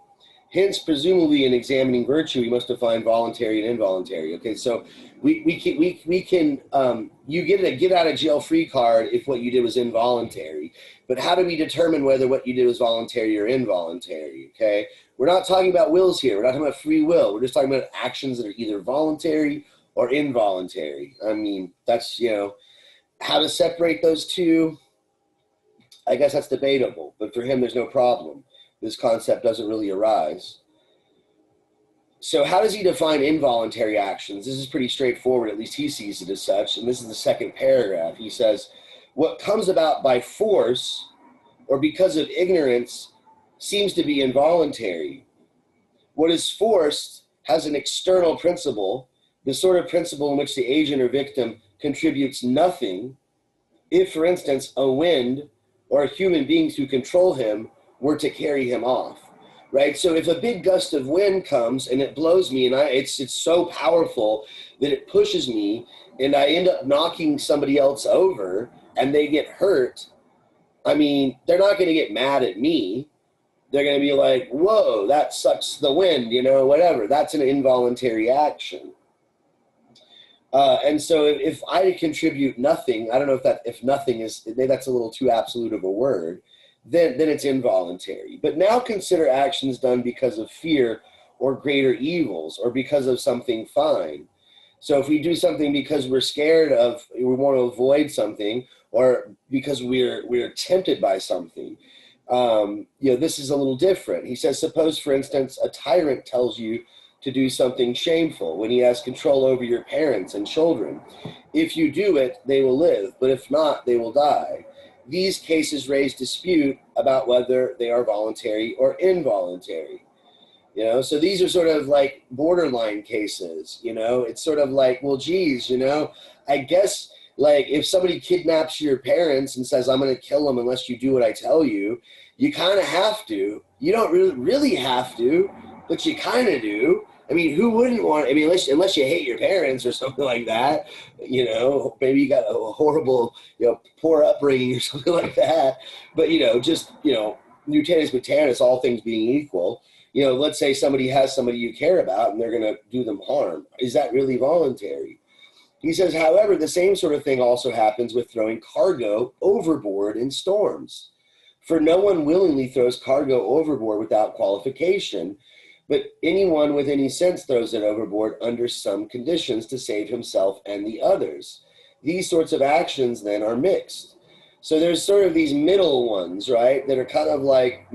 Hence, presumably in examining virtue, we must define voluntary and involuntary. Okay, so we can you get a get out of jail free card if what you did was involuntary. But how do we determine whether what you did was voluntary or involuntary? Okay, we're not talking about wills here. We're not talking about free will. We're just talking about actions that are either voluntary or involuntary. I mean, that's how to separate those two. I guess that's debatable. But for him, there's no problem. This concept doesn't really arise. So how does he define involuntary actions? This is pretty straightforward, at least he sees it as such. And this is the second paragraph. He says, what comes about by force or because of ignorance seems to be involuntary. What is forced has an external principle, the sort of principle in which the agent or victim contributes nothing. If, for instance, a wind or a human being to control him were to carry him off, right? So if a big gust of wind comes and it blows me and it's so powerful that it pushes me and I end up knocking somebody else over and they get hurt, I mean, they're not going to get mad at me. They're going to be like, whoa, that sucks the wind, whatever. That's an involuntary action. And so if I contribute nothing, I don't know if nothing is, maybe that's a little too absolute of a word. then it's involuntary. But now consider actions done because of fear or greater evils or because of something fine. So if we do something because we're scared of, we want to avoid something, or because we're tempted by something, this is a little different. He says, suppose, for instance, a tyrant tells you to do something shameful when he has control over your parents and children. If you do it, they will live, but if not, they will die. These cases raise dispute about whether they are voluntary or involuntary. So these are sort of like borderline cases. It's sort of like, well, geez, I guess like if somebody kidnaps your parents and says, I'm going to kill them unless you do what I tell you, you kind of have to. You don't really have to, but you kind of do. I mean, who wouldn't want, unless you hate your parents or something like that, maybe you got a horrible, poor upbringing or something like that. But, mutatis mutandis, all things being equal, let's say somebody has somebody you care about and they're going to do them harm. Is that really voluntary? He says, however, the same sort of thing also happens with throwing cargo overboard in storms. For no one willingly throws cargo overboard without qualification, but anyone with any sense throws it overboard under some conditions to save himself and the others. These sorts of actions then are mixed. So there's sort of these middle ones, right, that are kind of like,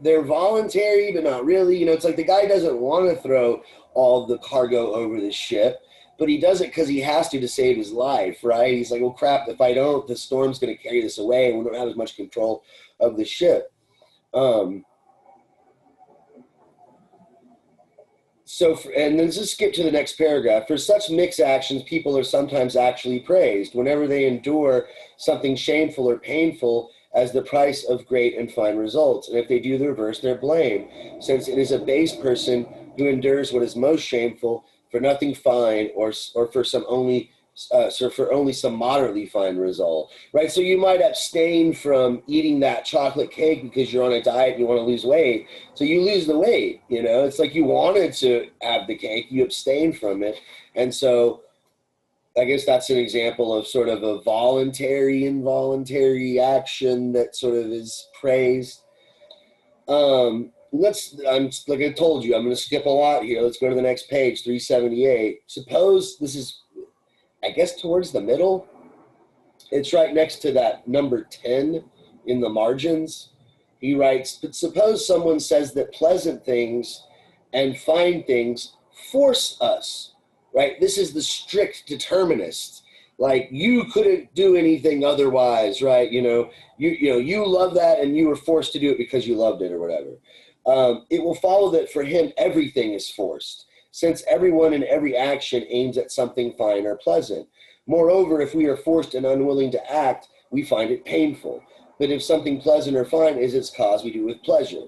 they're voluntary, but not really. It's like the guy doesn't want to throw all the cargo over the ship, but he does it because he has to save his life, right? He's like, well, crap, if I don't, the storm's going to carry this away, and we don't have as much control of the ship. And then just skip to the next paragraph. For such mixed actions, people are sometimes actually praised whenever they endure something shameful or painful as the price of great and fine results. And if they do the reverse, they're blamed, since it is a base person who endures what is most shameful for nothing fine or for only some moderately fine result, right? So you might abstain from eating that chocolate cake because you're on a diet and you want to lose weight. So you lose the weight, it's like you wanted to have the cake, you abstain from it. And so I guess that's an example of sort of a voluntary, involuntary action that sort of is praised. Like I told you, I'm going to skip a lot here. Let's go to the next page, 378. Suppose this is, I guess, towards the middle. It's right next to that number 10 in the margins. He writes, but suppose someone says that pleasant things and fine things force us, right? This is the strict determinist. Like, you couldn't do anything otherwise, right? You love that and you were forced to do it because you loved it or whatever. It will follow that for him, everything is forced, since everyone in every action aims at something fine or pleasant. Moreover, if we are forced and unwilling to act, we find it painful. But if something pleasant or fine is its cause, we do it with pleasure.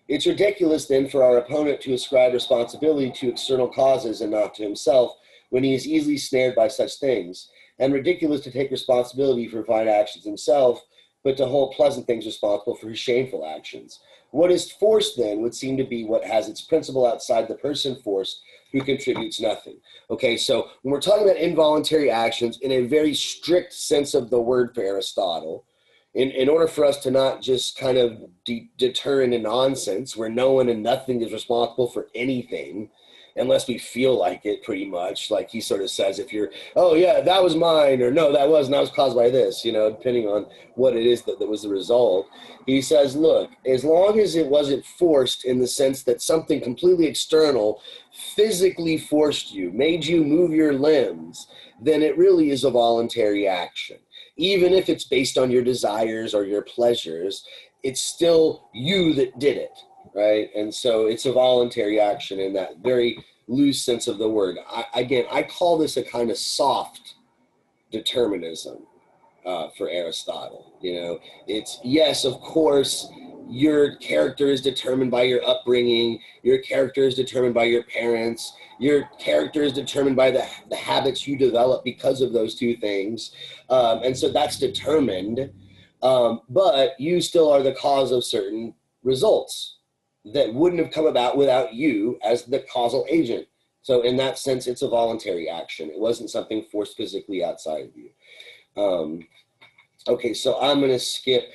It's ridiculous, then, for our opponent to ascribe responsibility to external causes and not to himself, when he is easily snared by such things, and ridiculous to take responsibility for fine actions himself, but to hold pleasant things responsible for his shameful actions. What is forced, then, would seem to be what has its principle outside the person forced, who contributes nothing. Okay, so when we're talking about involuntary actions in a very strict sense of the word for Aristotle, in order for us to not just kind of deter into nonsense where no one and nothing is responsible for anything, unless we feel like it, pretty much. Like he sort of says, if you're, oh yeah, that was mine, or no, that was caused by this, depending on what it is that was the result. He says, look, as long as it wasn't forced in the sense that something completely external physically forced you, made you move your limbs, then it really is a voluntary action. Even if it's based on your desires or your pleasures, it's still you that did it. Right? And so it's a voluntary action in that very loose sense of the word. I call this a kind of soft determinism for Aristotle. It's, yes, of course, your character is determined by your upbringing. Your character is determined by your parents. Your character is determined by the habits you develop because of those two things. And so that's determined. But you still are the cause of certain results that wouldn't have come about without you as the causal agent. So in that sense, it's a voluntary action. It wasn't something forced physically outside of you. Okay, so I'm going to skip.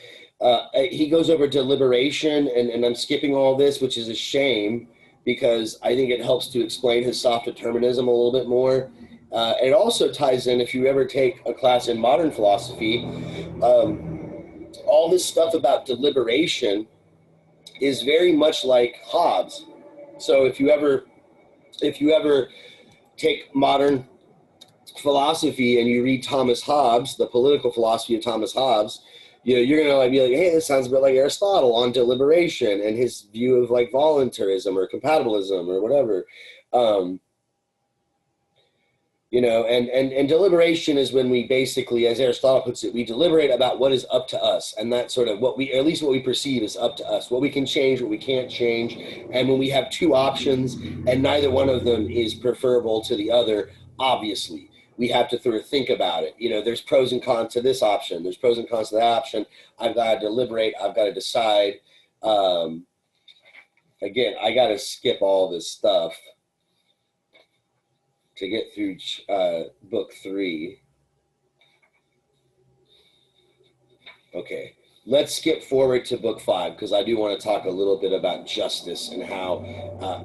He goes over deliberation, and I'm skipping all this, which is a shame because I think it helps to explain his soft determinism a little bit more. It also ties in, if you ever take a class in modern philosophy, all this stuff about deliberation is very much like Hobbes. So if you ever take modern philosophy and you read Thomas Hobbes, the political philosophy of Thomas Hobbes, you're gonna like be like, hey, this sounds a bit like Aristotle on deliberation and his view of like voluntarism or compatibilism or whatever. And deliberation is when we basically, as Aristotle puts it, we deliberate about what is up to us, and that's sort of what we perceive is up to us, what we can change, what we can't change. And when we have two options and neither one of them is preferable to the other, obviously we have to sort of think about it. There's pros and cons to this option, there's pros and cons to that option. I've got to deliberate, I've got to decide. Again, I got to skip all this stuff to get through book 3. Okay, let's skip forward to book 5 because I do want to talk a little bit about justice and how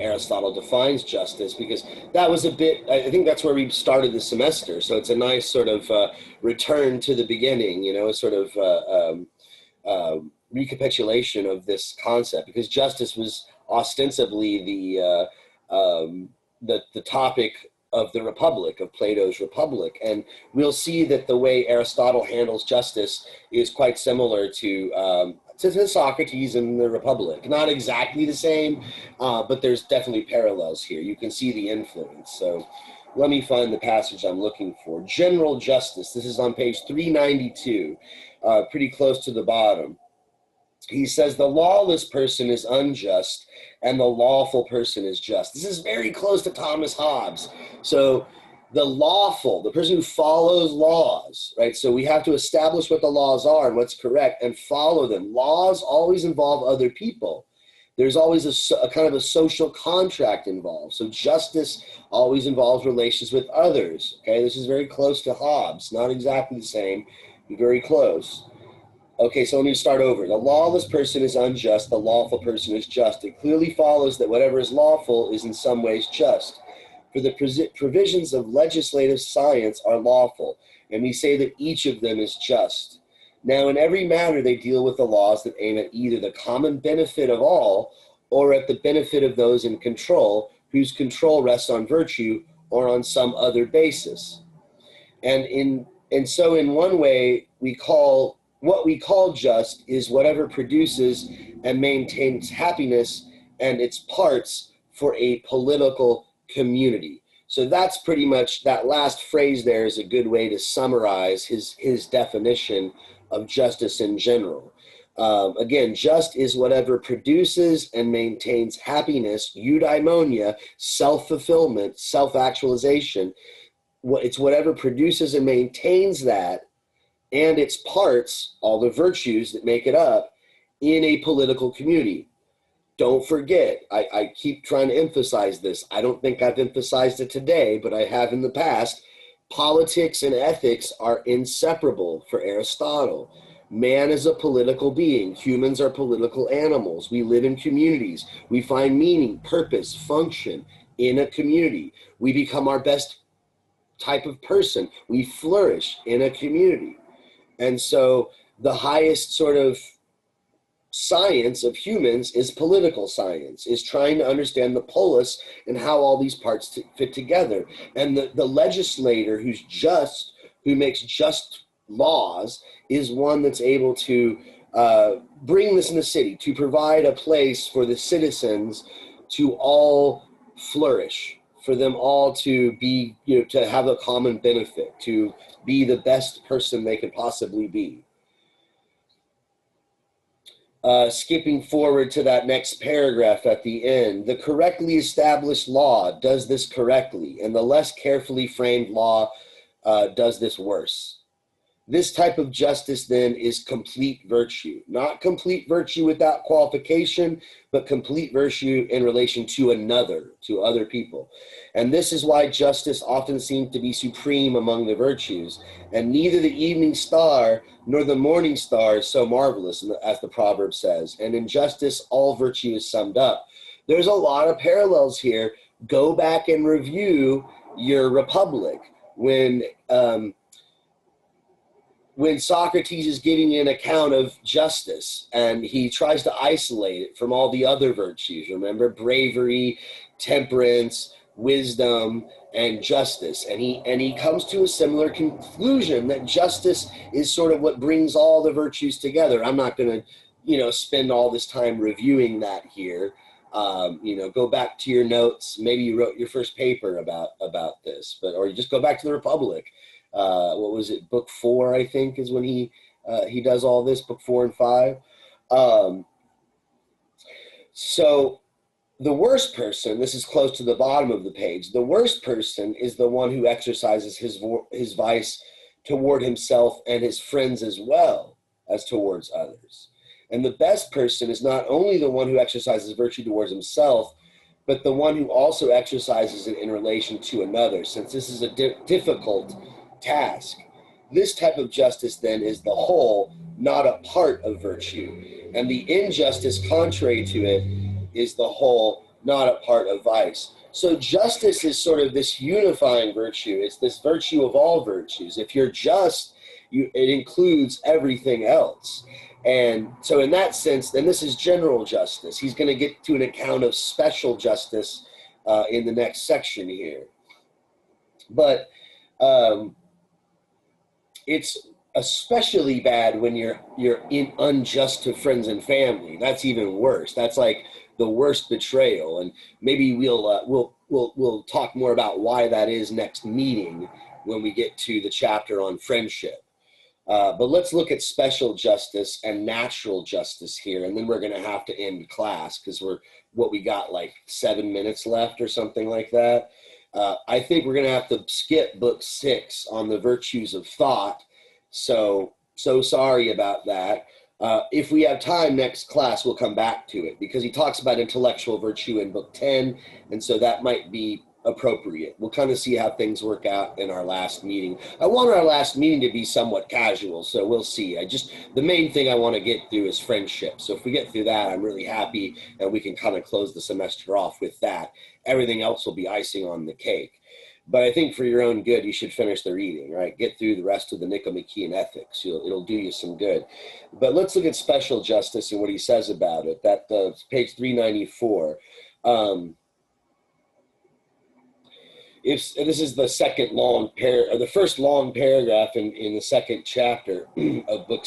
Aristotle defines justice, because that was I think that's where we started the semester. So it's a nice sort of return to the beginning, a sort of recapitulation of this concept, because justice was ostensibly the topic of the Republic, of Plato's Republic. And we'll see that the way Aristotle handles justice is quite similar to Socrates and the Republic. Not exactly the same, but there's definitely parallels here. You can see the influence. So let me find the passage I'm looking for. General justice. This is on page 392, pretty close to the bottom. He says the lawless person is unjust and the lawful person is just. This is very close to Thomas Hobbes. So the lawful, the person who follows laws, right? So we have to establish what the laws are and what's correct and follow them. Laws always involve other people. There's always a kind of a social contract involved. So justice always involves relations with others. Okay, this is very close to Hobbes. Not exactly the same, but very close. Okay, so let me start over. The lawless person is unjust, the lawful person is just. It clearly follows that whatever is lawful is in some ways just. For the provisions of legislative science are lawful, and we say that each of them is just. Now, in every matter, they deal with the laws that aim at either the common benefit of all or at the benefit of those in control, whose control rests on virtue or on some other basis. And so in one way, what we call just is whatever produces and maintains happiness and its parts for a political community. So that's pretty much, that last phrase there is a good way to summarize his definition of justice in general. Again, just is whatever produces and maintains happiness, eudaimonia, self-fulfillment, self-actualization. It's whatever produces and maintains that, and its parts, all the virtues that make it up, in a political community. Don't forget, I keep trying to emphasize this. I don't think I've emphasized it today, but I have in the past. Politics and ethics are inseparable for Aristotle. Man is a political being. Humans are political animals. We live in communities. We find meaning, purpose, function in a community. We become our best type of person. We flourish in a community. And so the highest sort of science of humans is political science, is trying to understand the polis and how all these parts fit together. And the legislator who makes just laws, is one that's able to bring this in the city, to provide a place for the citizens to all flourish, for them all to be, to have a common benefit, to be the best person they could possibly be. Skipping forward to that next paragraph at the end, the correctly established law does this correctly, and the less carefully framed law does this worse. This type of justice then is complete virtue. Not complete virtue without qualification, but complete virtue in relation to another, to other people. And this is why justice often seems to be supreme among the virtues. And neither the evening star nor the morning star is so marvelous, as the proverb says. And in justice, all virtue is summed up. There's a lot of parallels here. Go back and review your Republic. When Socrates is giving an account of justice and he tries to isolate it from all the other virtues, remember, bravery, temperance, wisdom, and justice. And he comes to a similar conclusion that justice is sort of what brings all the virtues together. I'm not going to, spend all this time reviewing that here. Go back to your notes. Maybe you wrote your first paper about this, or you just go back to the Republic. What was it? Book 4, I think, is when he does all this. Book 4 and 5. So the worst person, this is close to the bottom of the page. The worst person is the one who exercises his vice toward himself and his friends as well as towards others. And the best person is not only the one who exercises virtue towards himself, but the one who also exercises it in relation to another, since this is a difficult task. This type of justice then is the whole, not a part of virtue. And the injustice contrary to it is the whole, not a part of vice. So justice is sort of this unifying virtue. It's this virtue of all virtues. If you're just, it includes everything else. And so in that sense, then this is general justice. He's going to get to an account of special justice in the next section here. But it's especially bad when you're unjust to friends and family. That's even worse. That's like the worst betrayal. And maybe we'll talk more about why that is next meeting when we get to the chapter on friendship. But let's look at special justice and natural justice here, and then we're going to have to end class because we got like 7 minutes left or something like that. I think we're going to have to skip book 6 on the virtues of thought. So sorry about that. If we have time next class, we'll come back to it because he talks about intellectual virtue in book 10. And so that might be appropriate. We'll kind of see how things work out in our last meeting. I want our last meeting to be somewhat casual, so we'll see. The main thing I want to get through is friendship. So if we get through that, I'm really happy, and we can kind of close the semester off with that. Everything else will be icing on the cake. But I think for your own good, you should finish the reading, right? Get through the rest of the Nicomachean Ethics. It'll do you some good. But let's look at special justice and what he says about it. That's page 394. This is the the first long paragraph in the second chapter of book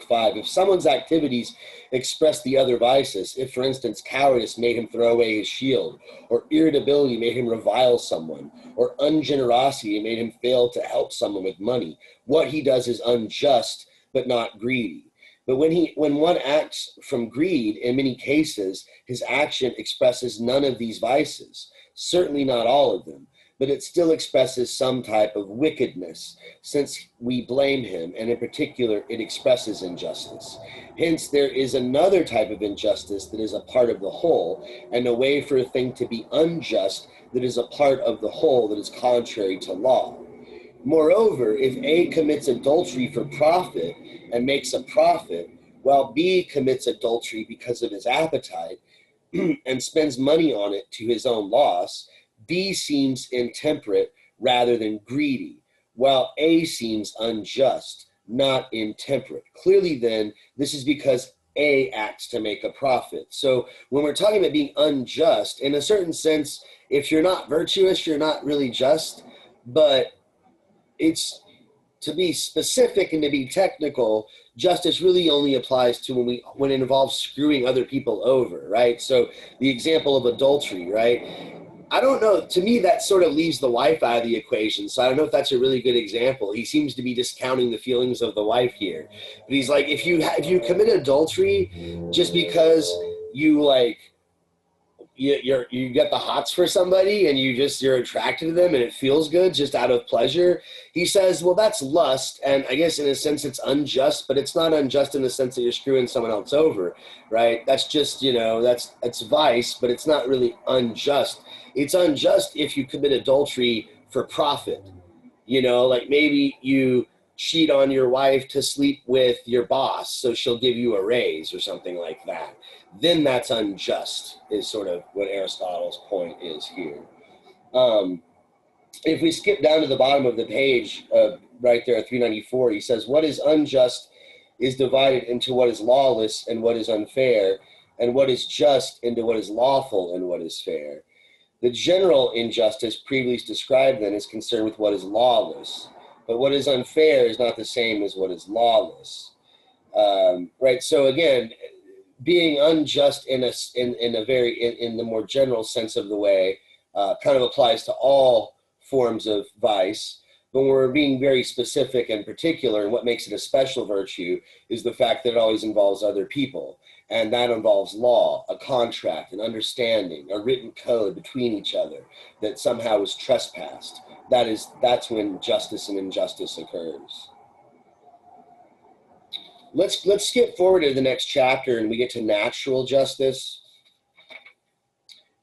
5. If someone's activities express the other vices, if, for instance, cowardice made him throw away his shield, or irritability made him revile someone, or ungenerosity made him fail to help someone with money, what he does is unjust, but not greedy. But when one acts from greed, in many cases, his action expresses none of these vices, certainly not all of them. But it still expresses some type of wickedness, since we blame him, and in particular, it expresses injustice. Hence, there is another type of injustice that is a part of the whole, and a way for a thing to be unjust that is a part of the whole that is contrary to law. Moreover, if A commits adultery for profit and makes a profit, while B commits adultery because of his appetite and spends money on it to his own loss, B seems intemperate rather than greedy, while A seems unjust, not intemperate. Clearly then, this is because A acts to make a profit. So when we're talking about being unjust, in a certain sense, if you're not virtuous, you're not really just, but it's, to be specific and to be technical, justice really only applies to when it involves screwing other people over, right? So the example of adultery, right? I don't know. To me, that sort of leaves the wife out of the equation. So I don't know if that's a really good example. He seems to be discounting the feelings of the wife here. But he's like, if you commit adultery just because you you get the hots for somebody and you're attracted to them and it feels good just out of pleasure. He says, well, that's lust. And I guess in a sense it's unjust, but it's not unjust in the sense that you're screwing someone else over, right? That's just, that's vice, but it's not really unjust. It's unjust if you commit adultery for profit. Like maybe you cheat on your wife to sleep with your boss so she'll give you a raise or something like that. Then that's unjust, is sort of what Aristotle's point is here. If we skip down to the bottom of the page, right there at 394, he says, what is unjust is divided into what is lawless and what is unfair, and what is just into what is lawful and what is fair. The general injustice previously described then is concerned with what is lawless, but what is unfair is not the same as what is lawless. Right. So again, being unjust in the more general sense of the way kind of applies to all forms of vice. But when we're being very specific and particular, and what makes it a special virtue is the fact that it always involves other people. And that involves law, a contract, an understanding, a written code between each other that somehow is trespassed. That's when justice and injustice occurs. Let's skip forward to the next chapter and we get to natural justice.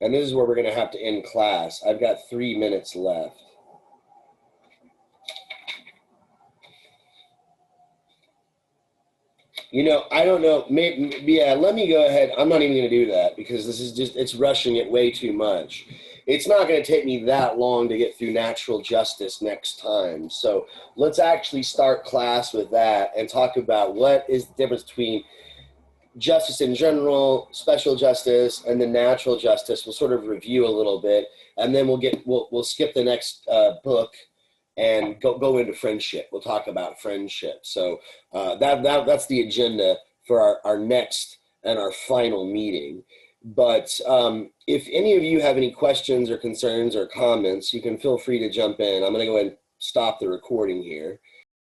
And this is where we're going to have to end class. I've got 3 minutes left. I don't know. Let me go ahead. I'm not even going to do that because this is it's rushing it way too much. It's not going to take me that long to get through natural justice next time. So let's actually start class with that and talk about what is the difference between justice in general, special justice, and then natural justice. We'll sort of review a little bit, and then we'll skip the next book and go into friendship. We'll talk about friendship. So that's the agenda for our next and our final meeting. But if any of you have any questions or concerns or comments, you can feel free to jump in. I'm going to go ahead and stop the recording here.